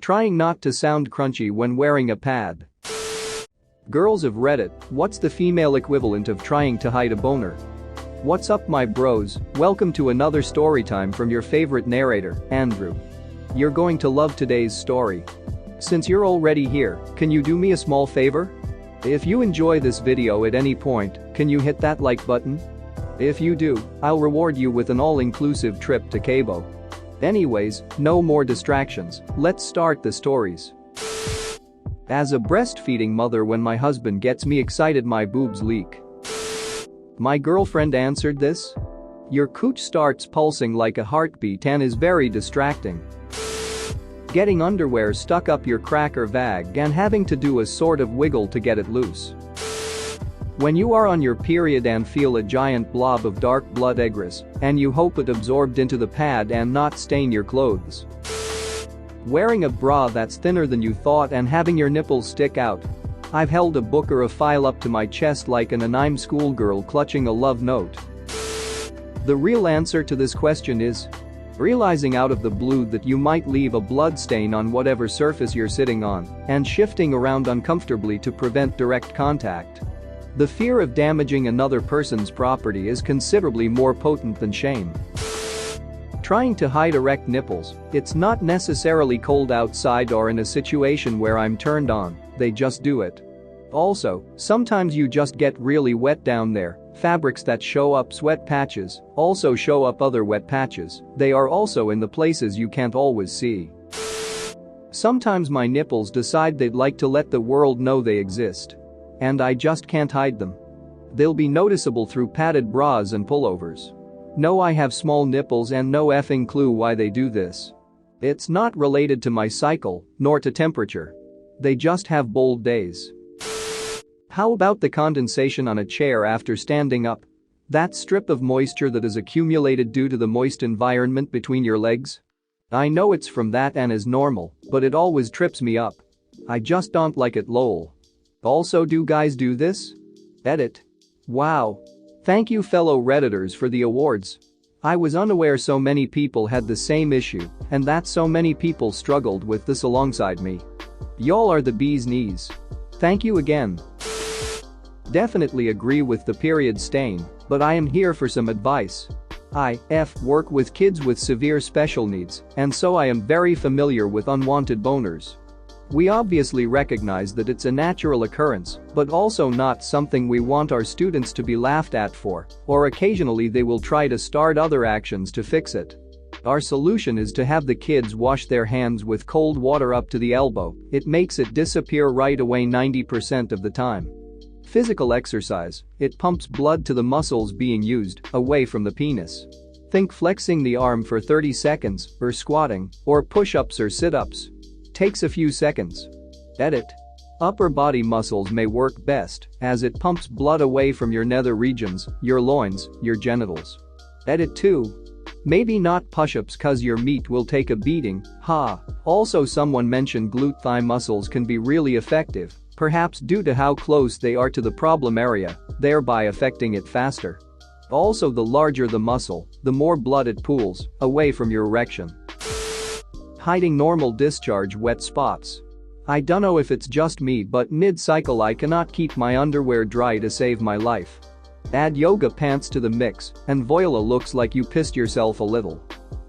Trying not to sound crunchy when wearing a pad. Girls of Reddit, what's the female equivalent of trying to hide a boner? What's up, my bros? Welcome to another story time from your favorite narrator, Andrew. You're going to love today's story. Since you're already here, can you do me a small favor? If you enjoy this video at any point, can you hit that like button? If you do, I'll reward you with an all-inclusive trip to Cabo. Anyways, no more distractions, let's start the stories. As a breastfeeding mother, when my husband gets me excited, my boobs leak. My girlfriend answered this. Your cooch starts pulsing like a heartbeat and is very distracting. Getting underwear stuck up your crack or vag and having to do a sort of wiggle to get it loose. When you are on your period and feel a giant blob of dark blood egress, and you hope it absorbed into the pad and not stain your clothes. Wearing a bra that's thinner than you thought and having your nipples stick out. I've held a book or a file up to my chest like an anime schoolgirl clutching a love note. The real answer to this question is realizing out of the blue that you might leave a blood stain on whatever surface you're sitting on and shifting around uncomfortably to prevent direct contact. The fear of damaging another person's property is considerably more potent than shame. Trying to hide erect nipples, it's not necessarily cold outside or in a situation where I'm turned on, they just do it. Also, sometimes you just get really wet down there. Fabrics that show up sweat patches also show up other wet patches, they are also in the places you can't always see. Sometimes my nipples decide they'd like to let the world know they exist. And I just can't hide them. They'll be noticeable through padded bras and pullovers. No, I have small nipples and no effing clue why they do this. It's not related to my cycle, nor to temperature. They just have bold days. How about the condensation on a chair after standing up? That strip of moisture that is accumulated due to the moist environment between your legs? I know it's from that and is normal, but it always trips me up. I just don't like it, lol. Also, do guys do this? Edit. Wow. Thank you, fellow Redditors, for the awards. I was unaware so many people had the same issue and that so many people struggled with this alongside me. Y'all are the bee's knees. Thank you again. Definitely agree with the period stain, but I am here for some advice. I work with kids with severe special needs, and so I am very familiar with unwanted boners. We obviously recognize that it's a natural occurrence, but also not something we want our students to be laughed at for, or occasionally they will try to start other actions to fix it. Our solution is to have the kids wash their hands with cold water up to the elbow. It makes it disappear right away 90% of the time. Physical exercise, it pumps blood to the muscles being used, away from the penis. Think flexing the arm for 30 seconds, or squatting, or push-ups or sit-ups. Takes a few seconds. Edit. Upper body muscles may work best, as it pumps blood away from your nether regions, your loins, your genitals. Edit 2. Maybe not push-ups cause your meat will take a beating, ha. Also, someone mentioned glute thigh muscles can be really effective, perhaps due to how close they are to the problem area, thereby affecting it faster. Also, the larger the muscle, the more blood it pools away from your erection. Hiding normal discharge wet spots. I dunno if it's just me, but mid-cycle I cannot keep my underwear dry to save my life. Add yoga pants to the mix, and voila, looks like you pissed yourself a little.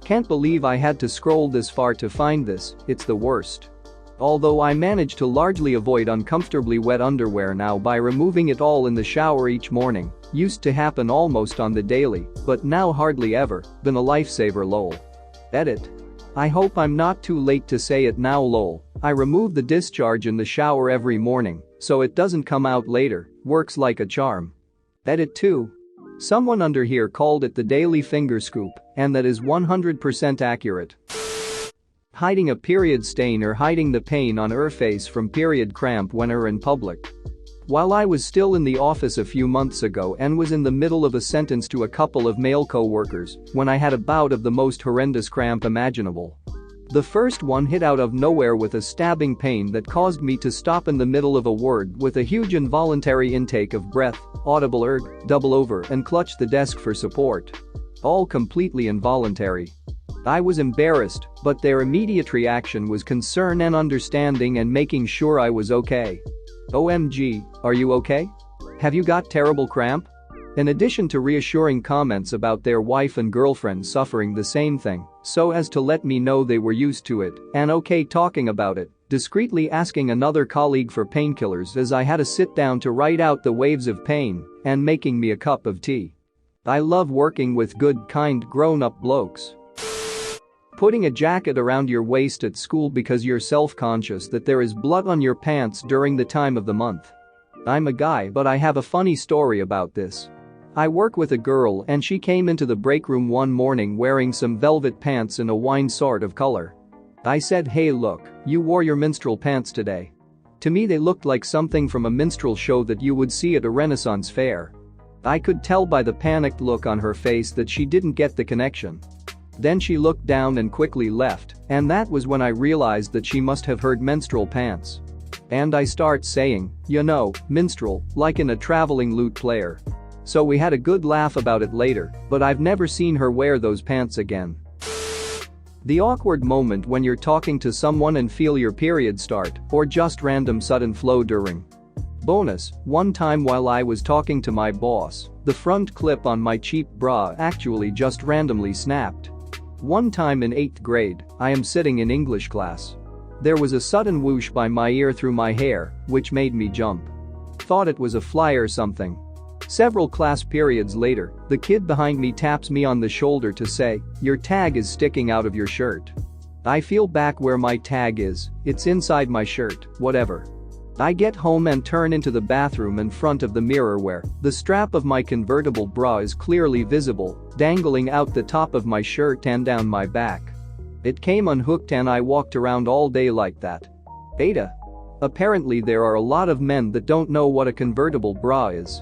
Can't believe I had to scroll this far to find this, it's the worst. Although I manage to largely avoid uncomfortably wet underwear now by removing it all in the shower each morning, used to happen almost on the daily, but now hardly ever, been a lifesaver, lol. Edit. I hope I'm not too late to say it now, lol. I remove the discharge in the shower every morning, so it doesn't come out later, works like a charm. Edit 2. Someone under here called it the daily finger scoop, and that is 100% accurate. Hiding a period stain or hiding the pain on her face from period cramp when in public. While I was still in the office a few months ago and was in the middle of a sentence to a couple of male co-workers when I had a bout of the most horrendous cramp imaginable. The first one hit out of nowhere with a stabbing pain that caused me to stop in the middle of a word with a huge involuntary intake of breath, audible double over and clutch the desk for support. All completely involuntary. I was embarrassed, but their immediate reaction was concern and understanding and making sure I was okay. OMG, are you okay? Have you got terrible cramp? In addition to reassuring comments about their wife and girlfriend suffering the same thing, so as to let me know they were used to it and okay talking about it, discreetly asking another colleague for painkillers as I had to sit down to write out the waves of pain, and making me a cup of tea. I love working with good, kind, grown-up blokes. Putting a jacket around your waist at school because you're self-conscious that there is blood on your pants during the time of the month. I'm a guy, but I have a funny story about this. I work with a girl and she came into the break room one morning wearing some velvet pants in a wine sort of color. I said, "Hey look, you wore your minstrel pants today." To me they looked like something from a minstrel show that you would see at a Renaissance fair. I could tell by the panicked look on her face that she didn't get the connection. Then she looked down and quickly left, and that was when I realized that she must have heard menstrual pants. And I start saying, you know, minstrel, like in a traveling lute player. So we had a good laugh about it later, but I've never seen her wear those pants again. The awkward moment when you're talking to someone and feel your period start, or just random sudden flow during. Bonus, one time while I was talking to my boss, the front clip on my cheap bra actually just randomly snapped. One time in 8th grade, I am sitting in English class. There was a sudden whoosh by my ear through my hair, which made me jump. Thought it was a fly or something. Several class periods later, the kid behind me taps me on the shoulder to say, "Your tag is sticking out of your shirt." I feel back where my tag is, it's inside my shirt, whatever. I get home and turn into the bathroom in front of the mirror where the strap of my convertible bra is clearly visible, dangling out the top of my shirt and down my back. It came unhooked and I walked around all day like that. Ada. Apparently there are a lot of men that don't know what a convertible bra is.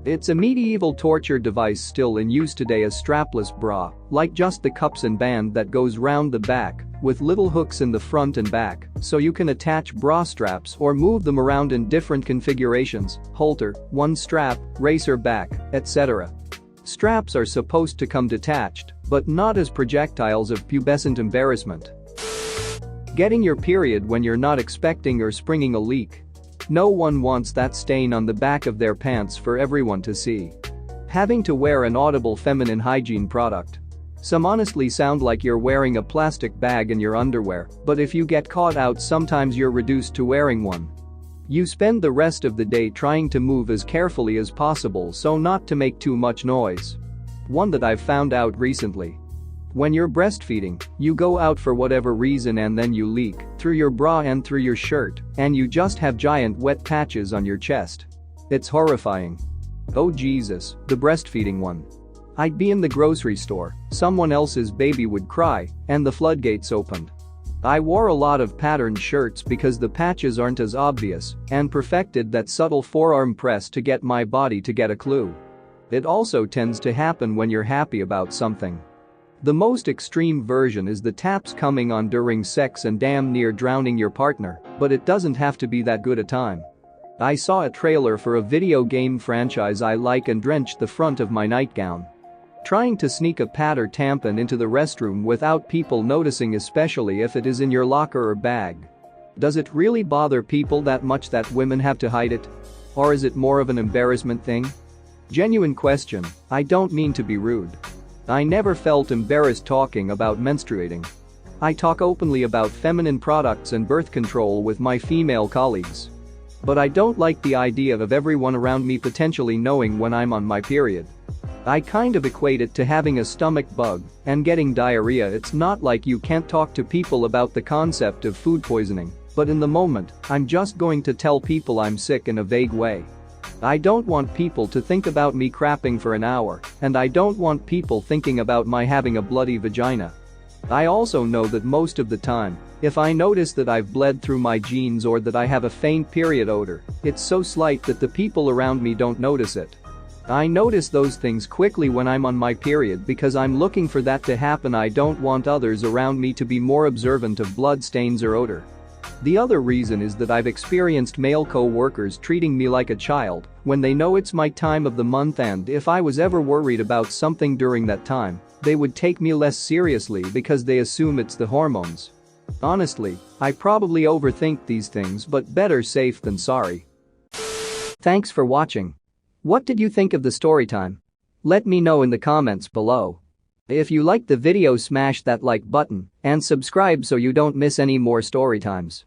It's a medieval torture device still in use today, a strapless bra, like just the cups and band that goes round the back, with little hooks in the front and back, so you can attach bra straps or move them around in different configurations, halter, one strap, racer back, etc. Straps are supposed to come detached, but not as projectiles of pubescent embarrassment. Getting your period when you're not expecting or springing a leak. No one wants that stain on the back of their pants for everyone to see. Having to wear an audible feminine hygiene product. Some honestly sound like you're wearing a plastic bag in your underwear, but if you get caught out sometimes you're reduced to wearing one. You spend the rest of the day trying to move as carefully as possible so not to make too much noise. One that I've found out recently. When you're breastfeeding, you go out for whatever reason and then you leak through your bra and through your shirt, and you just have giant wet patches on your chest. It's horrifying. Oh Jesus, the breastfeeding one. I'd be in the grocery store, someone else's baby would cry, and the floodgates opened. I wore a lot of patterned shirts because the patches aren't as obvious, and perfected that subtle forearm press to get my body to get a clue. It also tends to happen when you're happy about something. The most extreme version is the taps coming on during sex and damn near drowning your partner, but it doesn't have to be that good a time. I saw a trailer for a video game franchise I like and drenched the front of my nightgown. Trying to sneak a pad or tampon into the restroom without people noticing, especially if it is in your locker or bag. Does it really bother people that much that women have to hide it? Or is it more of an embarrassment thing? Genuine question, I don't mean to be rude. I never felt embarrassed talking about menstruating. I talk openly about feminine products and birth control with my female colleagues. But I don't like the idea of everyone around me potentially knowing when I'm on my period. I kind of equate it to having a stomach bug and getting diarrhea. It's not like you can't talk to people about the concept of food poisoning, but in the moment, I'm just going to tell people I'm sick in a vague way. I don't want people to think about me crapping for an hour, and I don't want people thinking about my having a bloody vagina. I also know that most of the time, if I notice that I've bled through my jeans or that I have a faint period odor, it's so slight that the people around me don't notice it. I notice those things quickly when I'm on my period because I'm looking for that to happen. I don't want others around me to be more observant of blood stains or odor. The other reason is that I've experienced male co-workers treating me like a child when they know it's my time of the month, and if I was ever worried about something during that time, they would take me less seriously because they assume it's the hormones. Honestly, I probably overthink these things, but better safe than sorry. Thanks for watching. What did you think of the story time? Let me know in the comments below. If you liked the video, smash that like button and subscribe so you don't miss any more story times.